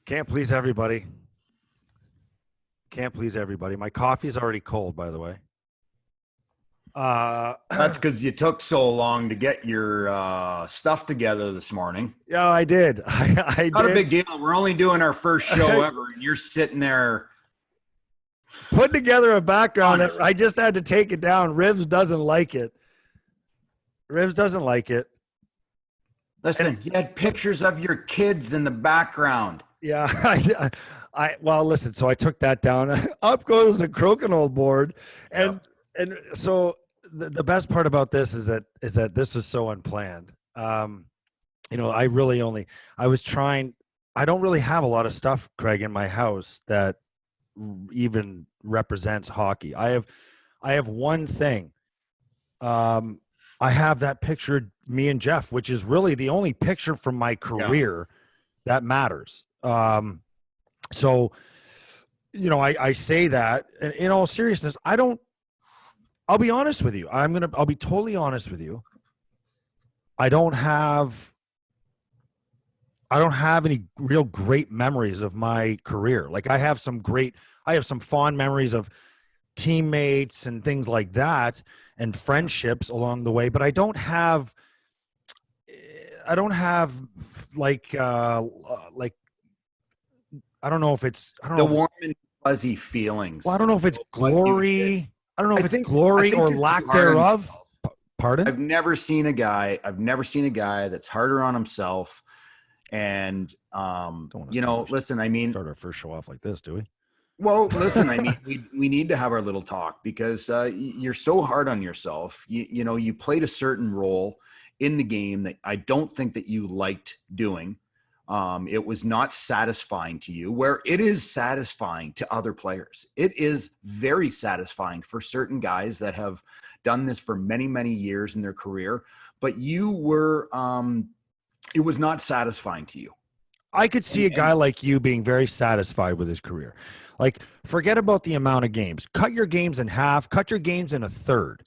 Can't please everybody. Can't please everybody. My coffee's already cold, by the way. That's because you took so long to get your stuff together this morning. Yeah, I did. I Not did. a big deal. We're only doing our first show ever, and you're sitting there put together a background honest. that I just had to take it down. Rivs doesn't like it. Rivs doesn't like it. Listen, you had pictures of your kids in the background. Yeah, well, listen. So I took that down. Up goes the crokinole board, and so the best part about this is that this is so unplanned. I don't really have a lot of stuff, Craig, in my house that even represents hockey. I have one thing. I have that picture of me and Jeff, which is really the only picture from my career that matters. So, I say that, and in all seriousness, I'll be honest with you. I'll be totally honest with you. I don't have any real great memories of my career. Like I have some fond memories of teammates and things like that and friendships along the way, but I don't have like I don't know if it's warm and fuzzy feelings. Well, I don't know if it's glory. I don't know if it's glory or lack thereof. Pardon? I've never seen a guy that's harder on himself. And listen, I mean, start our first show off like this, do we? Well, listen, I mean, we need to have our little talk because you're so hard on yourself. You played a certain role in the game that I don't think that you liked doing. It was not satisfying to you, where it is satisfying to other players. It is very satisfying for certain guys that have done this for many, many years in their career. But you were, it was not satisfying to you. I could see a guy like you being very satisfied with his career. Like, forget about the amount of games. Cut your games in half. Cut your games in a third.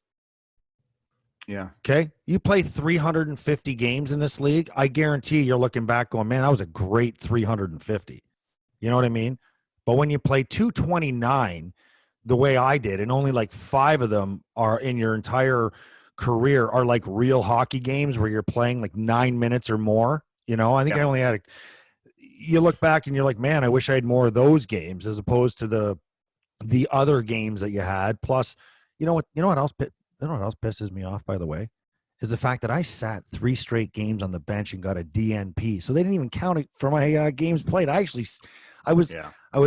Yeah. Okay? You play 350 games in this league, I guarantee you're looking back going, man, that was a great 350. You know what I mean? But when you play 229 the way I did, and only like 5 of them are in your entire career are like real hockey games where you're playing like 9 minutes or more, I think I only had you look back and you're like, man, I wish I had more of those games as opposed to the other games that you had. Plus, you know what else pisses me off, by the way, is the fact that I sat 3 straight games on the bench and got a DNP. So they didn't even count it for my games played. I was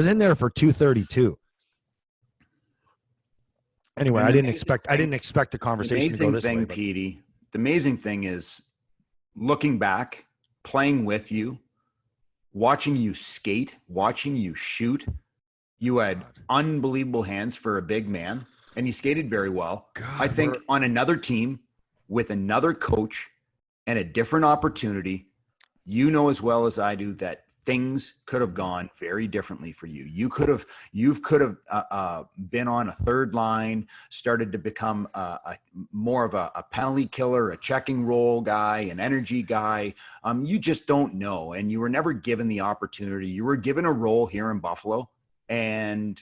in there for 232. Anyway, I didn't expect the conversation to go this way. Petey, the amazing thing is looking back, playing with you, watching you skate, watching you shoot. You had unbelievable hands for a big man, and you skated very well. I think on another team with another coach and a different opportunity, you know as well as I do that things could have gone very differently for you. You could have been on a third line, started to become more of a penalty killer, a checking role guy, an energy guy. You just don't know, and you were never given the opportunity. You were given a role here in Buffalo, and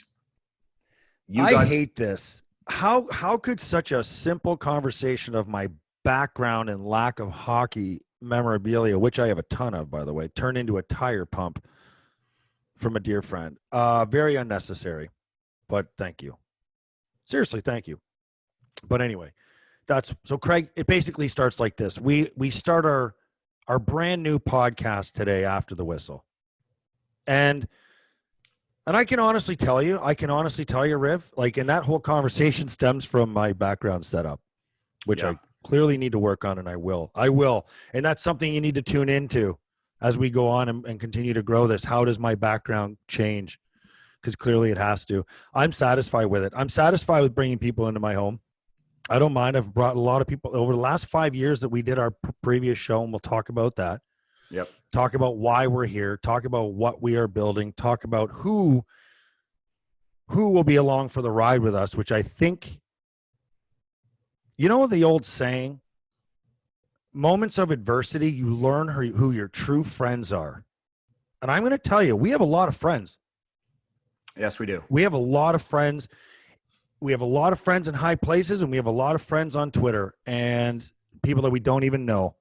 I hate this. How could such a simple conversation of my background and lack of hockey memorabilia, which I have a ton of, by the way, turn into a tire pump from a dear friend? Very unnecessary, but thank you. Seriously, thank you. But anyway, so Craig, it basically starts like this. We start our brand new podcast today after the whistle. And I can honestly tell you, Riv, and that whole conversation stems from my background setup, which I clearly need to work on, and I will. And that's something you need to tune into as we go on and continue to grow this. How does my background change? Because clearly it has to. I'm satisfied with it. I'm satisfied with bringing people into my home. I don't mind. I've brought a lot of people over the last 5 years that we did our previous show, and we'll talk about that. Yep. Talk about why we're here. Talk about what we are building. Talk about who will be along for the ride with us, which I think, the old saying, moments of adversity, you learn who your true friends are. And I'm going to tell you, we have a lot of friends. Yes, we do. We have a lot of friends. We have a lot of friends in high places, and we have a lot of friends on Twitter and people that we don't even know,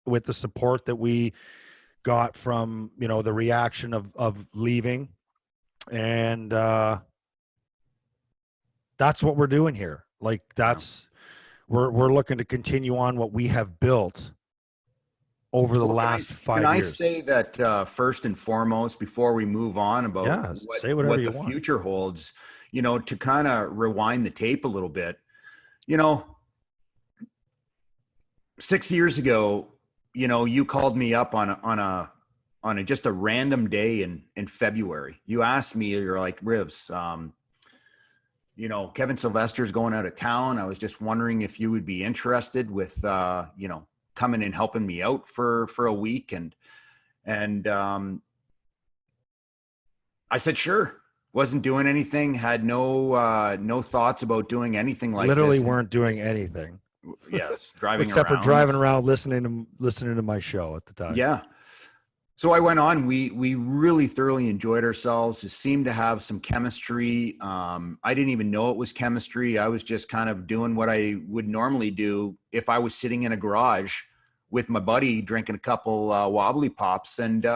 with the support that we got from, the reaction of leaving. And that's what we're doing here. Like, we're looking to continue on what we have built over the last 5 years. Can I say that first and foremost, before we move on about say whatever you the want. future holds, to kind of rewind the tape a little bit, 6 years ago, you called me up on a just a random day in February. You asked me, you're like, Rivs, Kevin Sylvester's going out of town. I was just wondering if you would be interested with, coming and helping me out for a week. And I said, sure. Wasn't doing anything. Had no thoughts about doing anything like Literally this. Weren't doing anything. Yes. Driving except around. for driving around, listening to my show at the time. Yeah. So I went on. We really thoroughly enjoyed ourselves. It seemed to have some chemistry. I didn't even know it was chemistry. I was just kind of doing what I would normally do if I was sitting in a garage with my buddy drinking a couple wobbly pops, and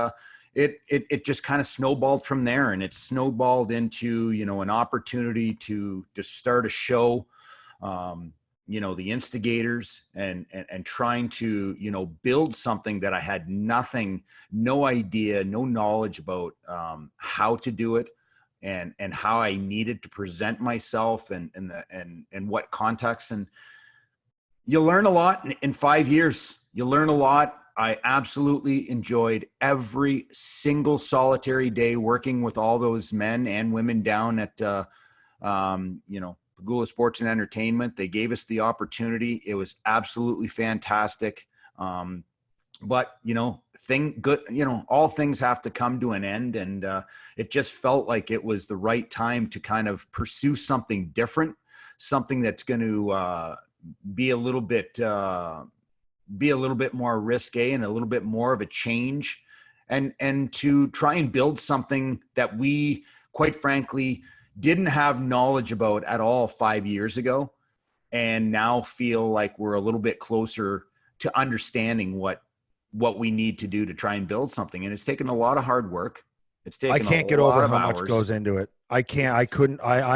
it just kind of snowballed from there. And it snowballed into an opportunity to start a show. The instigators and trying to, build something that I had no idea, no knowledge about how to do it and how I needed to present myself and what context. And you learn a lot in 5 years. You learn a lot. I absolutely enjoyed every single solitary day working with all those men and women down at, Pagula Sports and Entertainment. They gave us the opportunity. It was absolutely fantastic. But all things have to come to an end. And it just felt like it was the right time to kind of pursue something different, something that's going to be a little bit more risque and a little bit more of a change, and to try and build something that we, quite frankly, didn't have knowledge about at all 5 years ago, and now feel like we're a little bit closer to understanding what we need to do to try and build something. And it's taken a lot of hard work. I can't get over how much goes into it. I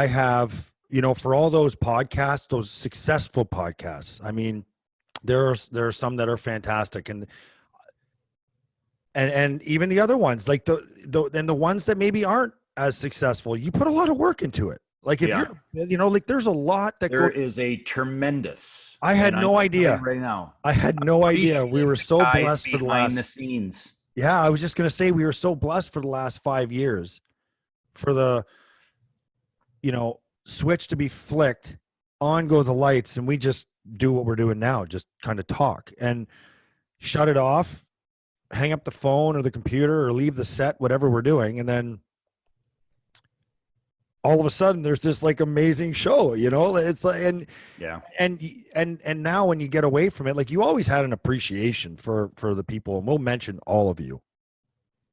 have, for all those podcasts, those successful podcasts, I mean, there are some that are fantastic, and even the other ones, like the ones that maybe aren't as successful, you put a lot of work into it. Like if you're, like there's a lot that there is a tremendous. I had no idea right now. I had no idea. We were so blessed for the last the scenes. Yeah, I was just going to say we were so blessed for the last 5 years for the, switch to be flicked, on go the lights, and we just do what we're doing now, just kind of talk and shut it off, hang up the phone or the computer or leave the set, whatever we're doing. And then all of a sudden there's this like amazing show, it's like, and now when you get away from it, like you always had an appreciation for the people, and we'll mention all of you,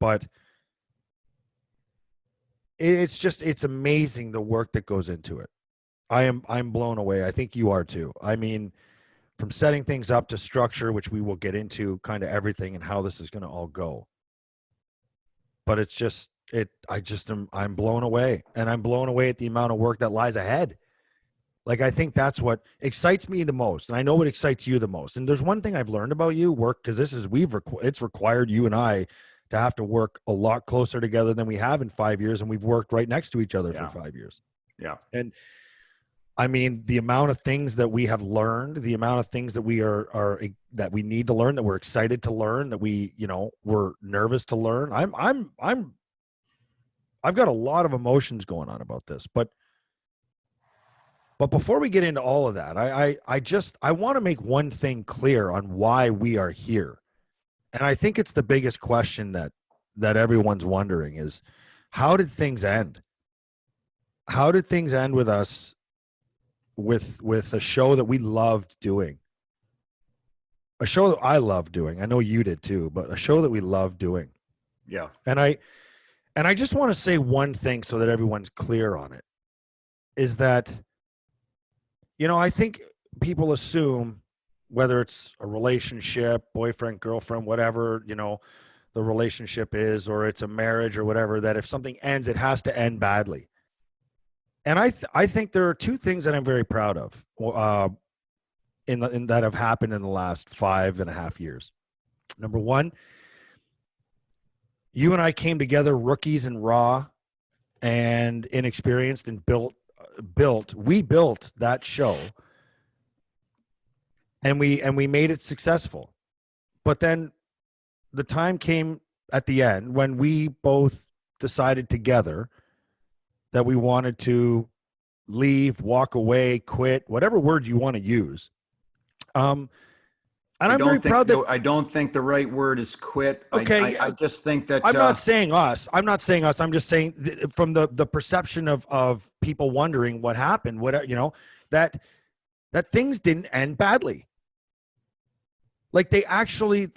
but it's amazing the work that goes into it. I'm blown away. I think you are too. I mean, from setting things up to structure, which we will get into, kind of everything and how this is going to all go. But it's just, I'm blown away, and I'm blown away at the amount of work that lies ahead. Like, I think that's what excites me the most. And I know what excites you the most. And there's one thing I've learned about you, work, because it's required you and I to have to work a lot closer together than we have in 5 years. And we've worked right next to each other for 5 years. Yeah. And I mean, the amount of things that we have learned, the amount of things that we are that we need to learn, that we're excited to learn, that we, we're nervous to learn. I've got a lot of emotions going on about this, but before we get into all of that, I want to make one thing clear on why we are here. And I think it's the biggest question that everyone's wondering is, how did things end? How did things end with us with a show that we loved doing? A show that I loved doing. I know you did too, but a show that we loved doing. Yeah. And I just want to say one thing so that everyone's clear on it, is that, I think people assume, whether it's a relationship, boyfriend, girlfriend, whatever, the relationship is, or it's a marriage or whatever, that if something ends, it has to end badly. And I think there are two things that I'm very proud of, in that have happened in the last 5.5 years. Number one, you and I came together rookies and raw and inexperienced, and we built that show, and we made it successful. But then the time came at the end when we both decided together that we wanted to leave, walk away, quit, whatever word you want to use. And I'm very proud that I don't think the right word is quit. Okay, I just think that I'm not saying us. I'm not saying us. I'm just saying from the perception of people wondering what happened, that things didn't end badly. Like they actually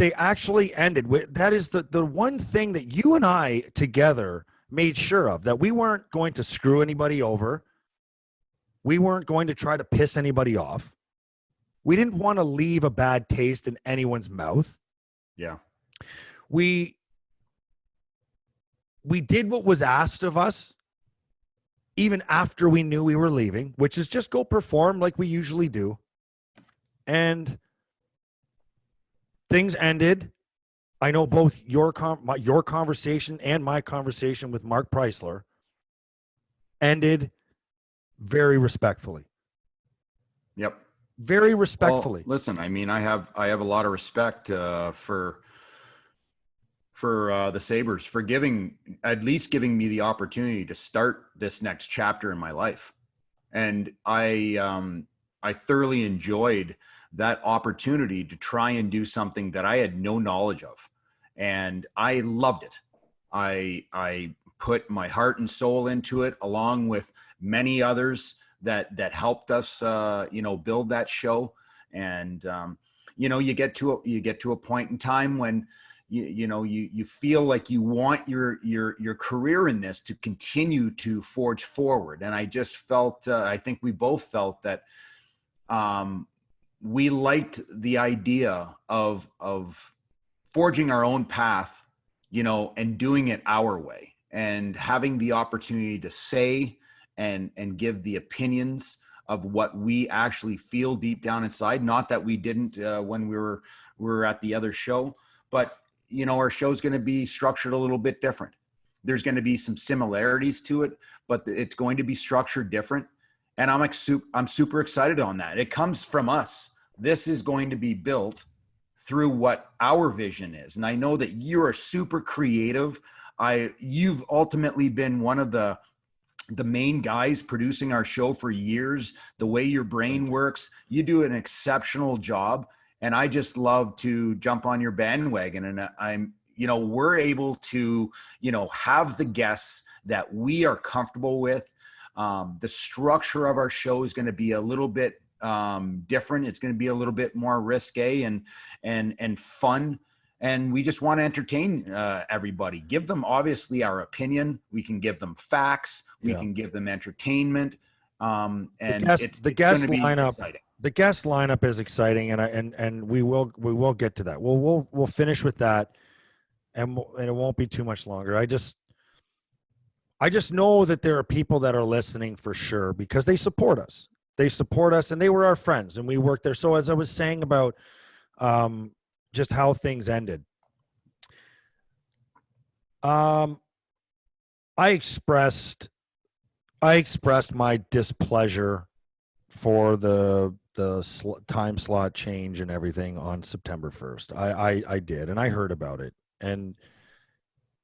ended. That is the one thing that you and I together made sure of, that we weren't going to screw anybody over. We weren't going to try to piss anybody off. We didn't want to leave a bad taste in anyone's mouth. Yeah. We did what was asked of us, even after we knew we were leaving, which is just go perform like we usually do. And things ended. I know both your conversation and my conversation with Mark Preisler ended very respectfully. Yep. Very respectfully. Well, listen, I mean, I have a lot of respect for the Sabres for at least giving me the opportunity to start this next chapter in my life. And I thoroughly enjoyed that opportunity to try and do something that I had no knowledge of. And I loved it. I put my heart and soul into it, along with many others that helped us, build that show. And, you get to a point in time when, you feel like you want your career in this to continue to forge forward. And I just felt, I think we both felt that, we liked the idea of forging our own path, and doing it our way, and having the opportunity to say and give the opinions of what we actually feel deep down inside. Not that we didn't when we were at the other show, but our show's going to be structured a little bit different. There's going to be some similarities to it, but it's going to be structured different. And I'm super excited on that. It comes from us. This is going to be built through what our vision is. And I know that you are super creative. You've ultimately been one of the main guys producing our show for years. The way your brain works, you do an exceptional job. And I just love to jump on your bandwagon. And we're able to, have the guests that we are comfortable with. The structure of our show is going to be a little bit different. It's going to be a little bit more risque and fun. And we just want to entertain everybody. Give them obviously our opinion. We can give them facts. We can give them entertainment. And the guest lineup. Exciting. The guest lineup is exciting, and we will get to that. We'll finish with that, and it won't be too much longer. I just know that there are people that are listening for sure, because they support us. They support us, and they were our friends, and we worked there. So as I was saying about just how things ended, I expressed my displeasure for the time slot change and everything on September 1st. I did, and I heard about it, and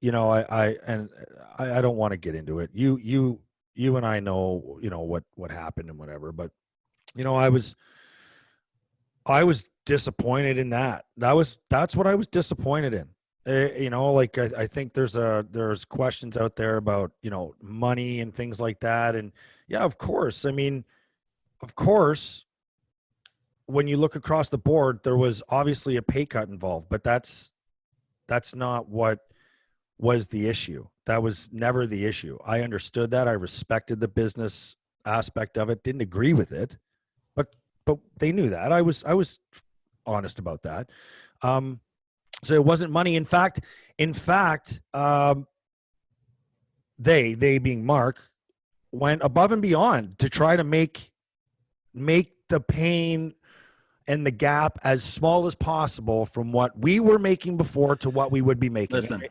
I don't want to get into it. You and I know, what happened and whatever, but I was disappointed in that. That's what I was disappointed in. I think there's questions out there about, money and things like that. And yeah, of course. I mean, of course, when you look across the board, there was obviously a pay cut involved, but that's not what was the issue. That was never the issue. I understood that. I respected the business aspect of it. Didn't agree with it, but they knew that. I was honest about that. So it wasn't money. In fact, they being Mark, went above and beyond to try to make the pain and the gap as small as possible from what we were making before to what we would be making. Listen,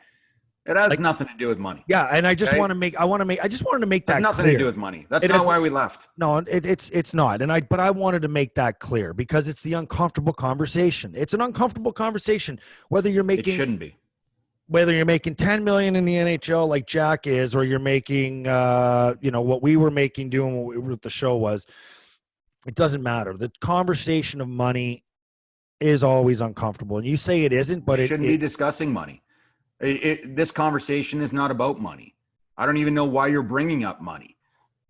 it has nothing to do with money. Yeah, and I just want to make. I just wanted to make that. It has nothing clear. to do with money. That's not why we left. No, it's not. But I wanted to make that clear because it's the uncomfortable conversation. It's an uncomfortable conversation whether you're making. It shouldn't be. Whether you're making $10 million in the NHL like Jack is, or you're making, what we were making doing what the show was, it doesn't matter. The conversation of money is always uncomfortable, and you say it isn't, but it shouldn't be discussing money. This conversation is not about money. I don't even know why you're bringing up money.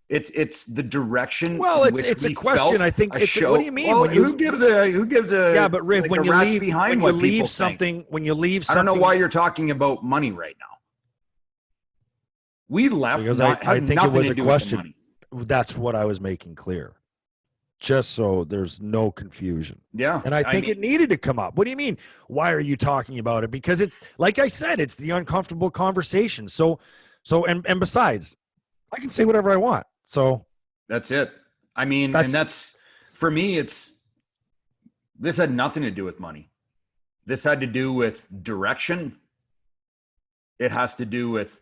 It's the direction. Well, it's a question. I think. What do you mean? Well, who gives a? Yeah, but Riv, when you leave something, I don't know why you're talking about money right now. We left because I think it was a question. That's what I was making clear, just so there's no confusion. Yeah, and I think it needed to come up. What do you mean? Why are you talking about it? Because it's like I said, it's the uncomfortable conversation. So, and besides, I can say whatever I want. So that's it. I mean, and that's for me, this had nothing to do with money. This had to do with direction. It has to do with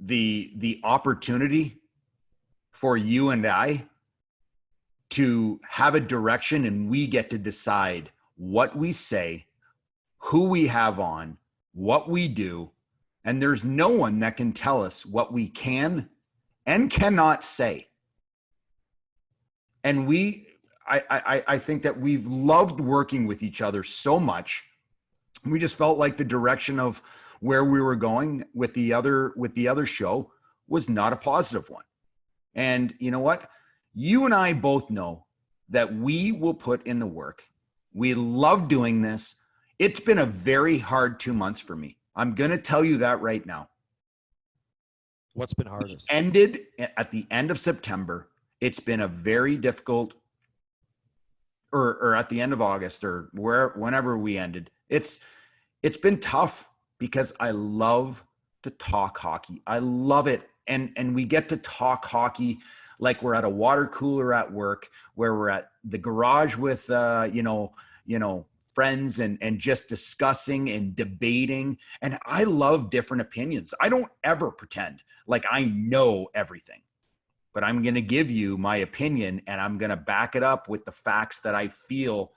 the opportunity for you and I to have a direction, and we get to decide what we say, who we have on, what we do. And there's no one that can tell us what we can and cannot say. And I think that we've loved working with each other so much. We just felt like the direction of where we were going with the other show was not a positive one. And you know what? You and I both know that we will put in the work. We love doing this. It's been a very hard 2 months for me. I'm going to tell you that right now. What's been hardest? Ended at the end of September. It's been a very difficult, or at the end of August, or whenever we ended. It's been tough because I love to talk hockey. I love it, and we get to talk hockey like we're at a water cooler at work, where we're at the garage with friends and just discussing and debating. And I love different opinions. I don't ever pretend like I know everything, but I'm going to give you my opinion, and I'm going to back it up with the facts that I feel.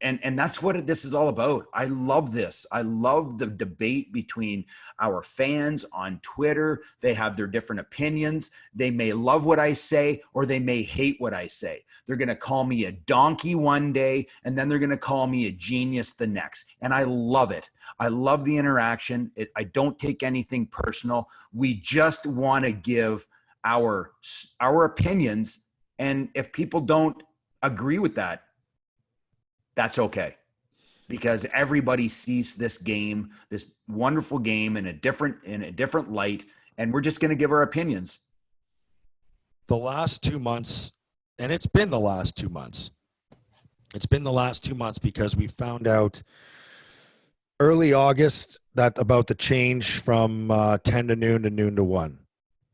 And that's what this is all about. I love this. I love the debate between our fans on Twitter. They have their different opinions. They may love what I say, or they may hate what I say. They're going to call me a donkey one day, and then they're going to call me a genius the next. And I love it. I love the interaction. I don't take anything personal. We just want to give our opinions. And if people don't agree with that, that's okay, because everybody sees this game, this wonderful game, in a different light, and we're just going to give our opinions. The last 2 months, and it's been the last 2 months. It's been the last 2 months because we found out early August about the change from 10 to noon to noon to 1,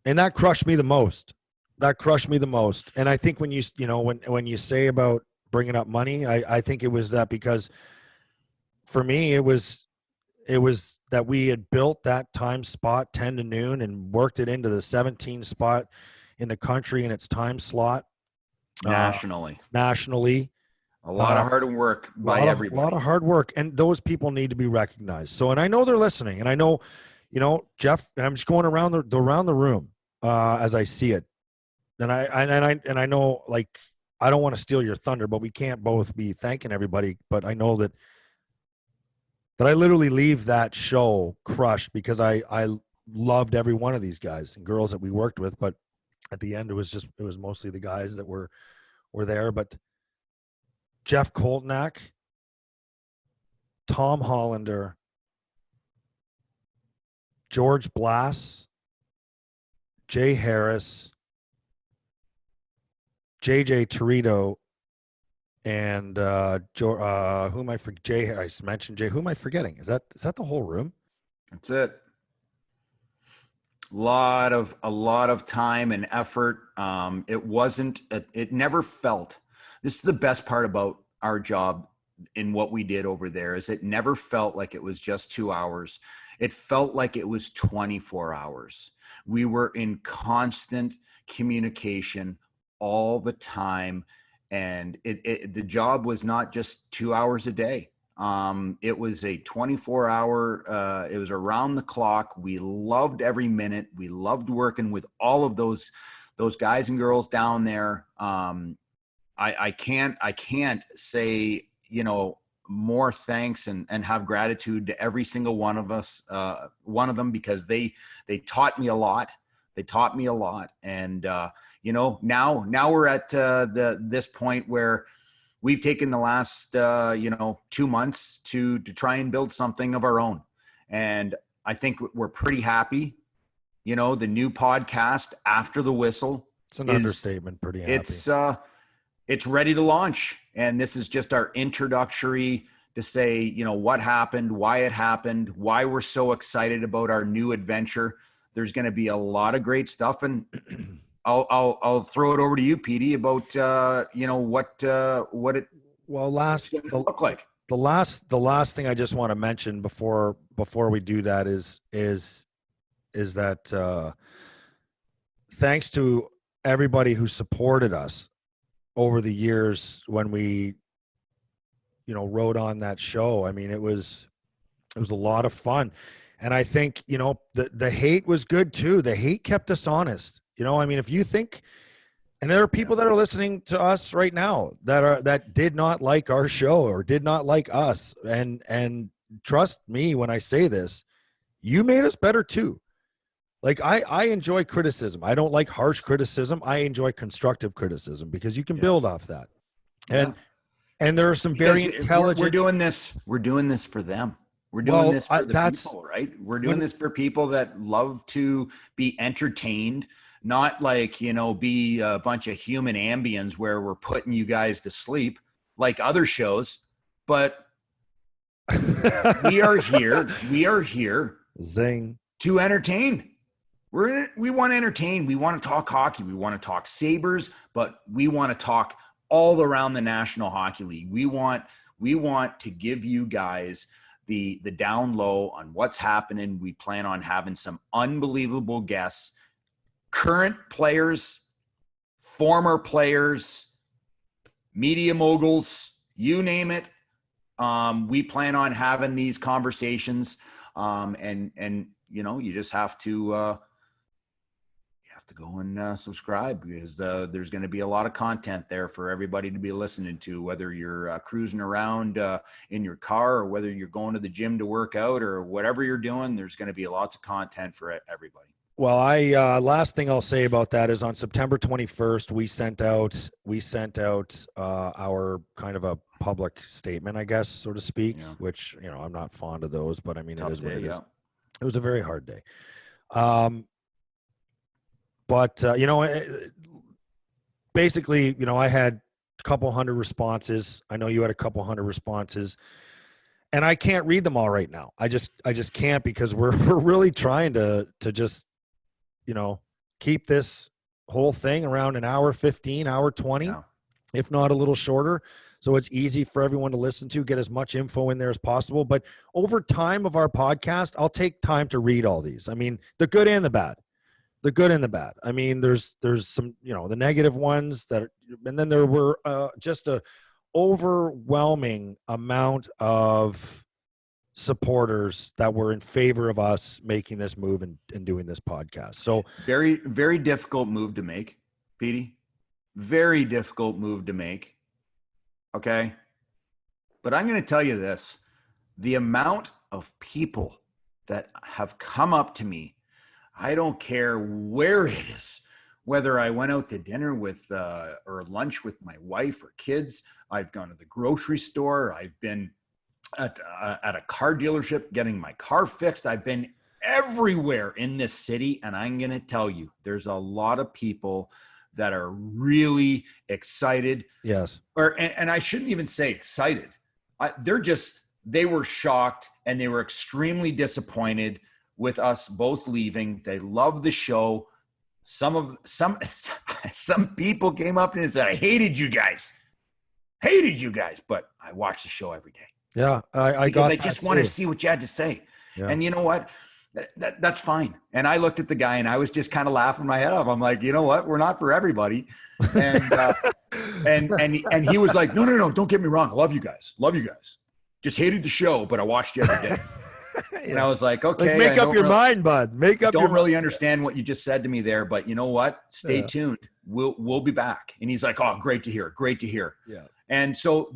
and that crushed me the most. And I think when when you say about bringing up money, I think it was that, because for me it was that we had built that time spot 10 to noon and worked it into the 17 spot in the country in its time slot nationally. A lot of hard work by everybody. A lot of hard work, and those people need to be recognized. So, and I know they're listening, and I know, Jeff, and I'm just going around the room as I see it, and I know, like, I don't want to steal your thunder, but we can't both be thanking everybody. But I know that I literally leave that show crushed, because I loved every one of these guys and girls that we worked with. But at the end, it was mostly the guys that were there. But Jeff Koltnak, Tom Hollander, George Blass, Jay Harris, JJ Torito, and who am I forgetting? Jay Harris mentioned Jay. Who am I forgetting? Is that the whole room? That's it. A lot of time and effort. It never felt, this is the best part about our job in what we did over there, is it never felt like it was just 2 hours. It felt like it was 24 hours. We were in constant communication all the time. And the job was not just 2 hours a day. It was a 24-hour, it was around the clock. We loved every minute. We loved working with all of those guys and girls down there. I can't say, more thanks and have gratitude to every single one of us, one of them, because they taught me a lot. And, now we're at this point where we've taken the last, 2 months to try and build something of our own. And I think we're pretty happy. The new podcast, After the Whistle. It's an understatement, pretty happy. It's ready to launch. And this is just our introductory to say, what happened, why it happened, why we're so excited about our new adventure. There's going to be a lot of great stuff. And I'll throw it over to you, Petey, about what it look like. The last thing I just want to mention before we do that is that thanks to everybody who supported us over the years when we wrote on that show. I mean, it was a lot of fun. And I think, the hate was good too. The hate kept us honest. I mean, if you think, and there are people that are listening to us right now that did not like our show or did not like us. And trust me when I say this, you made us better too. Like I enjoy criticism. I don't like harsh criticism. I enjoy constructive criticism because you can build off that. And there are some very intelligent. We're doing this for them. We're doing this for the people, right? We're doing this for people that love to be entertained, not like, be a bunch of human ambience where we're putting you guys to sleep like other shows. But we are here Zing. To entertain. We want to entertain. We want to talk hockey. We want to talk Sabres, but we want to talk all around the National Hockey League. We want to give you guys the down low on what's happening. We plan on having some unbelievable guests, current players, former players, media moguls, you name it. We plan on having these conversations. And you just have to go and subscribe because there's going to be a lot of content there for everybody to be listening to, whether you're cruising around in your car or whether you're going to the gym to work out or whatever you're doing. There's going to be lots of content for everybody. Well, last thing I'll say about that is on September 21st, we sent out our kind of a public statement, I guess, so to speak, which, I'm not fond of those, but I mean, it is what it is. It was a very hard day. But basically, I had a couple hundred responses. I know you had a couple hundred responses, and I can't read them all right now. I just can't because we're really trying to just, keep this whole thing around an hour 15, hour 20, if not a little shorter. So it's easy for everyone to listen to, get as much info in there as possible. But over time of our podcast, I'll take time to read all these. I mean, the good and the bad. The good and the bad. I mean, there's some, the negative ones and then there were just a overwhelming amount of supporters that were in favor of us making this move and doing this podcast. So very, very difficult move to make, Petey. Very difficult move to make. Okay. But I'm going to tell you this, the amount of people that have come up to me, I don't care where it is, whether I went out to dinner with or lunch with my wife or kids, I've gone to the grocery store, I've been at a car dealership getting my car fixed, I've been everywhere in this city. And I'm going to tell you, there's a lot of people that are really excited. Yes. And I shouldn't even say excited. They were shocked and they were extremely disappointed with us both leaving. They love the show. Some people came up and said, I hated you guys, but I watch the show every day. Yeah. I just want to see what you had to say. Yeah. And you know what? That's fine. And I looked at the guy and I was just kind of laughing my head off. I'm like, you know what? We're not for everybody. And, and he was like, no, don't get me wrong. I love you guys. Just hated the show, but I watched you every day. And I was like, okay. Make up your mind, bud. Don't really understand what you just said to me there, but you know what? Stay tuned. We'll be back. And he's like, oh, great to hear. Yeah. And so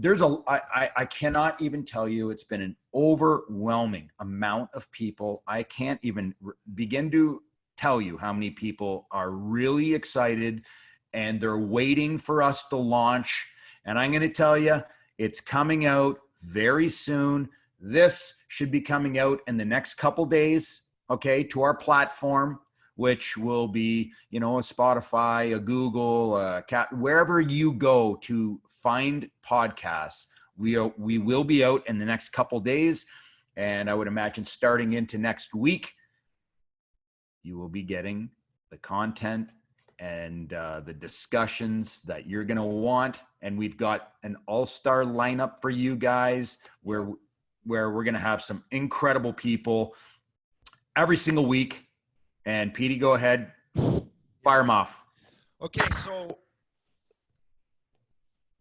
I cannot even tell you, it's been an overwhelming amount of people. I can't even begin to tell you how many people are really excited and they're waiting for us to launch. And I'm going to tell you, it's coming out very soon. This should be coming out in the next couple days, okay, to our platform, which will be, a Spotify, a Google, wherever you go to find podcasts. We will be out in the next couple days. And I would imagine starting into next week, you will be getting the content and the discussions that you're going to want. And we've got an all-star lineup for you guys where we're going to have some incredible people every single week. And Petey, go ahead, fire them off. Okay, so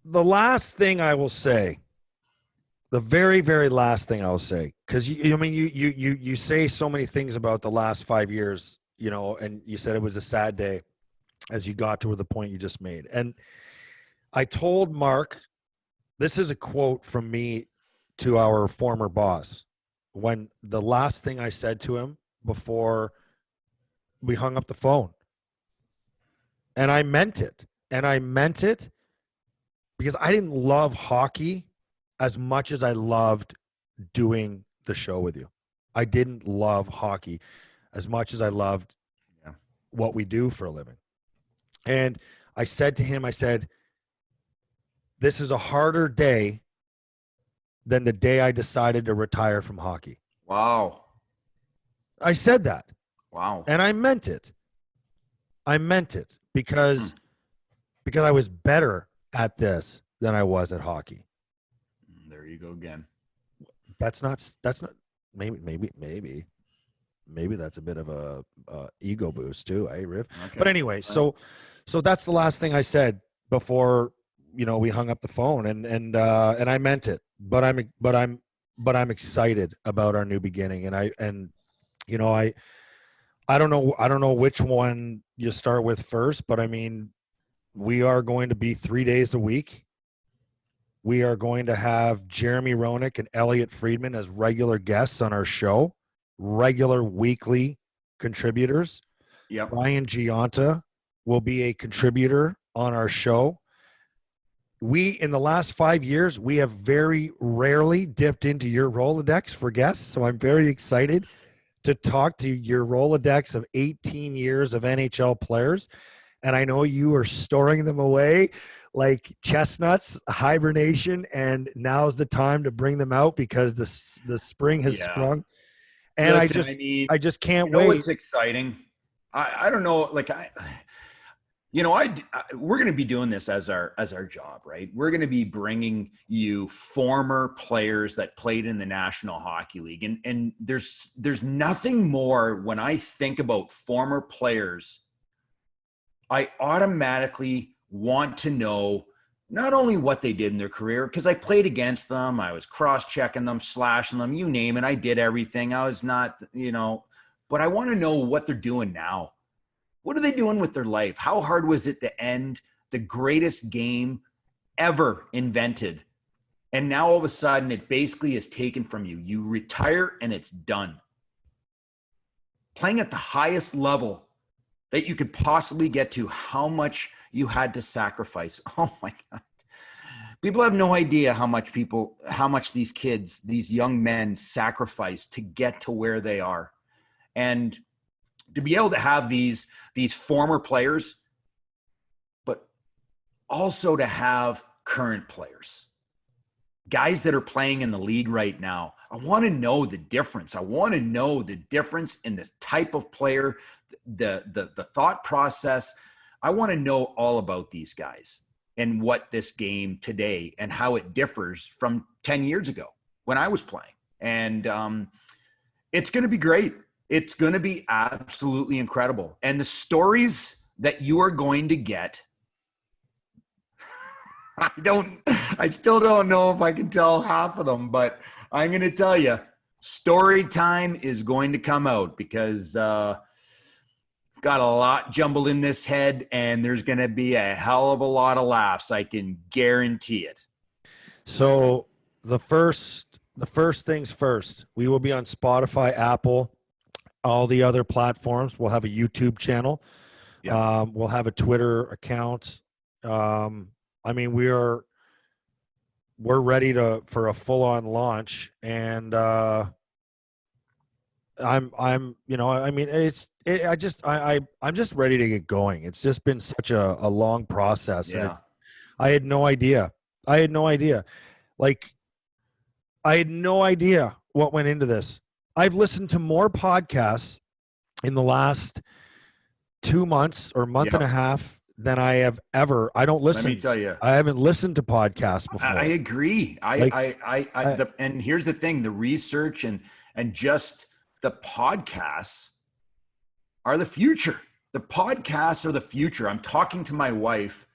the last thing I will say, the very, very last thing I'll say, because you say so many things about the last 5 years, and you said it was a sad day as you got to the point you just made. And I told Mark, this is a quote from me to our former boss, when the last thing I said to him before we hung up the phone. And I meant it. And I meant it because I didn't love hockey as much as I loved doing the show with you. I didn't love hockey as much as I loved what we do for a living. And I said to him, this is a harder day than the day I decided to retire from hockey. Wow. I said that. Wow. And I meant it. Because I was better at this than I was at hockey. There you go again. That's not maybe that's a bit of a ego boost too, Riv? Okay. But anyway, so that's the last thing I said before, we hung up the phone, and I meant it. But I'm excited about our new beginning, and I don't know which one you start with first, but I mean, we are going to be 3 days a week. We are going to have Jeremy Roenick and Elliot Friedman as regular guests on our show, regular weekly contributors. Yep. Ryan Giunta will be a contributor on our show. In the last 5 years, we have very rarely dipped into your Rolodex for guests, so I'm very excited to talk to your Rolodex of 18 years of NHL players. And I know you are storing them away like chestnuts, hibernation, and now's the time to bring them out because the spring has sprung. And listen, I just can't wait. It's exciting. I don't know, we're going to be doing this as our job, right? We're going to be bringing you former players that played in the National Hockey League. And there's nothing more when I think about former players, I automatically want to know not only what they did in their career, because I played against them, I was cross-checking them, slashing them, you name it. I did everything. I was not, but I want to know what they're doing now. What are they doing with their life? How hard was it to end the greatest game ever invented? And now all of a sudden it basically is taken from you. You retire and it's done. Playing at the highest level that you could possibly get to, how much you had to sacrifice. Oh my God. People have no idea how much these kids, these young men sacrifice to get to where they are. And to be able to have these former players, but also to have current players, guys that are playing in the league right now. I want to know the difference. I want to know the difference in the type of player, the thought process. I want to know all about these guys and what this game today and how it differs from 10 years ago when I was playing. And it's going to be great. It's going to be absolutely incredible. And the stories that you are going to get, I still don't know if I can tell half of them, but I'm going to tell you, story time is going to come out because got a lot jumbled in this head, and there's going to be a hell of a lot of laughs. I can guarantee it. So the first things first, we will be on Spotify, Apple, all the other platforms. We'll have a YouTube channel. Yeah. We'll have a Twitter account. I mean, we're ready for a full-on launch, and I'm just ready to get going. It's just been such a long process. Yeah. I had no idea. Like, I had no idea what went into this. I've listened to more podcasts in the last 2 months or month and a half than I have ever. I don't listen. Let me tell you, I haven't listened to podcasts before. I agree. And here's the thing: the research and just the podcasts are the future. The podcasts are the future. I'm talking to my wife,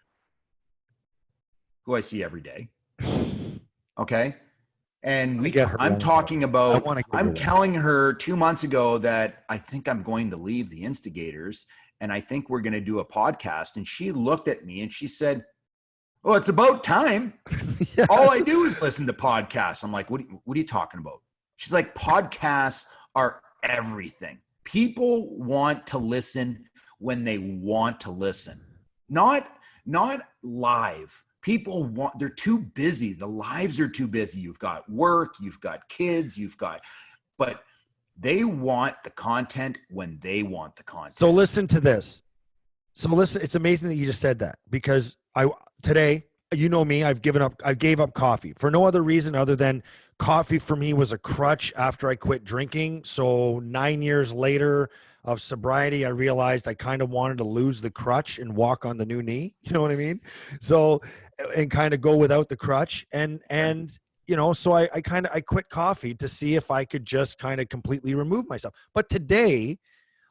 who I see every day. Okay. And I'm telling her 2 months ago that I think I'm going to leave the Instigators and I think we're going to do a podcast. And she looked at me and she said, "Oh, it's about time." Yes. All I do is listen to podcasts. I'm like, what are you talking about? She's like, podcasts are everything. People want to listen when they want to listen, not live. They're too busy. The lives are too busy. You've got work, you've got kids, but they want the content when they want the content. So listen to this. It's amazing that you just said that, because today, you know me, I gave up coffee for no other reason other than coffee for me was a crutch after I quit drinking. So 9 years later of sobriety, I realized I kind of wanted to lose the crutch and walk on the new knee. You know what I mean? So, and kind of go without the crutch. And so I quit coffee to see if I could just kind of completely remove myself. But today,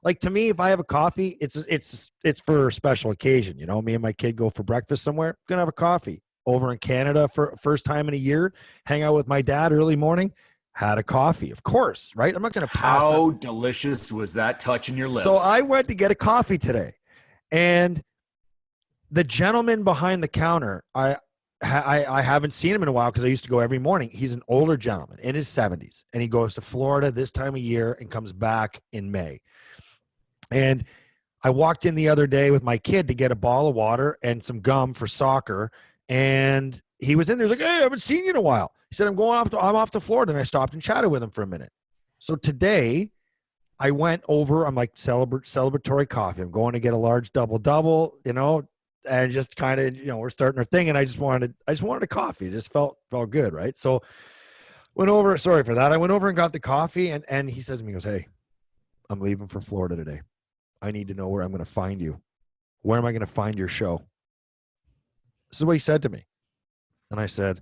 like, to me, if I have a coffee, it's for a special occasion. You know, me and my kid go for breakfast somewhere, gonna have a coffee. Over in Canada for first time in a year, hang out with my dad early morning, had a coffee, of course, right? I'm not going to pass. How delicious was that touching your lips? So I went to get a coffee today, and the gentleman behind the counter, I haven't seen him in a while because I used to go every morning. He's an older gentleman in his 70s, and he goes to Florida this time of year and comes back in May. And I walked in the other day with my kid to get a bottle of water and some gum for soccer, and he was in there. He's like, "Hey, I haven't seen you in a while." He said, I'm off to Florida. And I stopped and chatted with him for a minute. So today I went over, I'm like, celebratory coffee. I'm going to get a large double, and just kind of, we're starting our thing. And I just wanted a coffee. It just felt good. Right. So sorry for that. I went over and got the coffee, and he says to me, he goes, "Hey, I'm leaving for Florida today. I need to know where I'm going to find you. Where am I going to find your show?" This is what he said to me. And I said,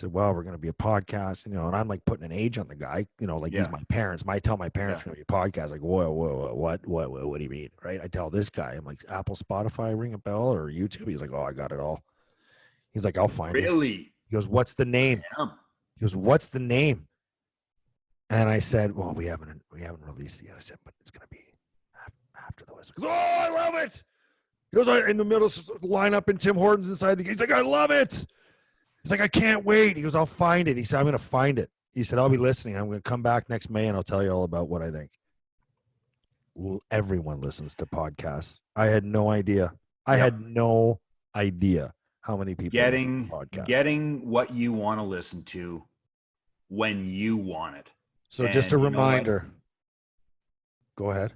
"Well, we're going to be a podcast, and I'm like putting an age on the guy, he's my parents. I tell my parents we're going to be a podcast. Like, whoa, what do you mean? Right. I tell this guy, I'm like, Apple, Spotify, ring a bell, or YouTube. He's like, "Oh, I got it all." He's like, "I'll find it." Really? He goes, "What's the name?" He goes, "What's the name?" And I said, "Well, we haven't released it yet." I said, "But it's going to be after the whistle." He goes, "Oh, I love it." He goes, "In the middle line up in Tim Hortons inside the gate." He's like, "I love it." He's like, "I can't wait." He goes, "I'll find it." He said, "I'm going to find it." He said, "I'll be listening. I'm going to come back next May and I'll tell you all about what I think." Well, everyone listens to podcasts. I had no idea. I had no idea how many people listen to podcasts. Getting what you want to listen to when you want it. So just a reminder. Go ahead.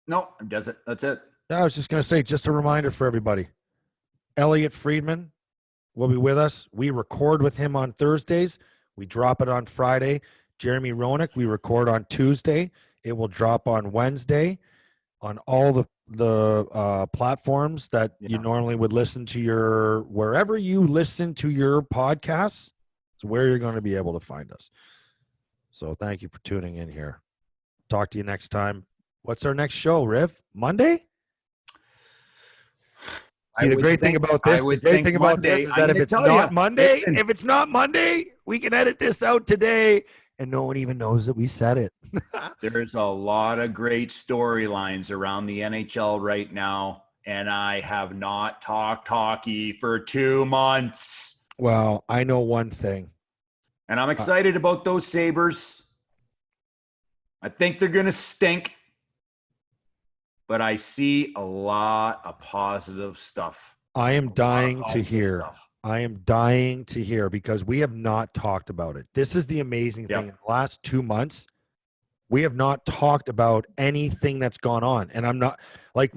No, that's it. That's it. I was just going to say, just a reminder for everybody. Elliot Friedman will be with us. We record with him on Thursdays. We drop it on Friday. Jeremy Roenick, we record on Tuesday. It will drop on Wednesday on all the platforms that you normally would listen to wherever you listen to your podcasts is where you're going to be able to find us. So thank you for tuning in here. Talk to you next time. What's our next show, Riv? Monday? See, the great thing about this is that if it's not Monday, we can edit this out today and no one even knows that we said it. There's a lot of great storylines around the NHL right now, and I have not talked hockey for 2 months. Well, I know one thing. And I'm excited about those Sabres. I think they're going to stink. But I see a lot of positive stuff. I am dying to hear. I am dying to hear because we have not talked about it. This is the amazing thing. In the last 2 months, we have not talked about anything that's gone on. And I'm not like,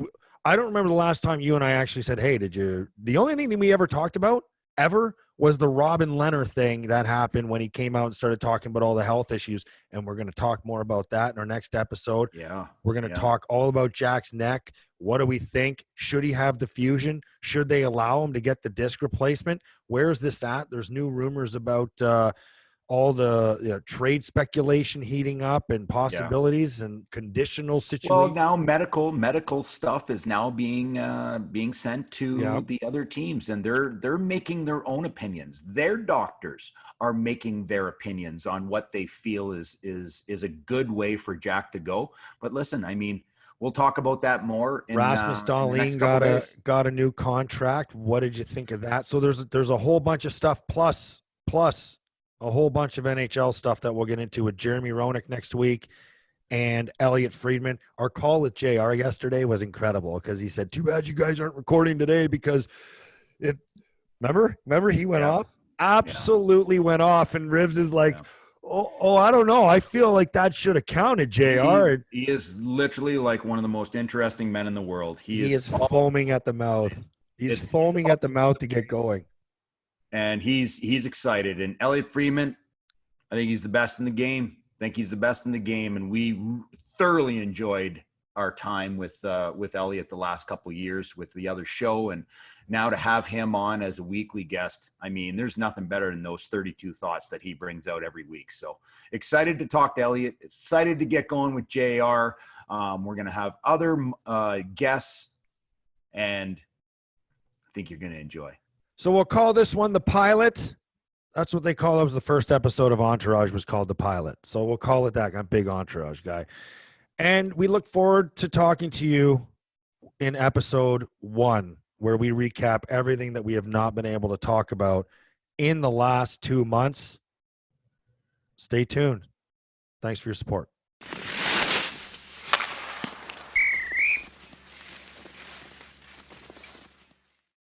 I don't remember the last time you and I actually said, hey, the only thing that we ever talked about ever was the Robin Leonard thing that happened when he came out and started talking about all the health issues. And we're going to talk more about that in our next episode. Yeah. We're going to talk all about Jack's neck. What do we think? Should he have the fusion? Should they allow him to get the disc replacement? Where's this at? There's new rumors about all the trade speculation heating up and possibilities and conditional situations. Well, now medical stuff is now being sent to the other teams, and they're making their own opinions. Their doctors are making their opinions on what they feel is a good way for Jack to go. But listen, I mean, we'll talk about that more. Rasmus Dahlin got a new contract. What did you think of that? So there's a whole bunch of stuff plus a whole bunch of NHL stuff that we'll get into with Jeremy Roenick next week and Elliot Friedman. Our call with JR yesterday was incredible because he said, too bad you guys aren't recording today because remember he went off? Absolutely went off. And Rivs is like, oh, I don't know. I feel like that should have counted, JR. He is literally like one of the most interesting men in the world. He is foaming at the mouth. He's foaming at the mouth to get going. And he's excited. And Elliot Friedman, I think he's the best in the game. And we thoroughly enjoyed our time with Elliot the last couple of years with the other show. And now to have him on as a weekly guest, I mean, there's nothing better than those 32 thoughts that he brings out every week. So excited to talk to Elliot, excited to get going with JR. We're going to have other guests, and I think you're going to enjoy. So we'll call this one the pilot. That's what they call it. Was the first episode of Entourage was called the pilot. So we'll call it that. I'm a big Entourage guy. And we look forward to talking to you in episode 1, where we recap everything that we have not been able to talk about in the last 2 months. Stay tuned. Thanks for your support.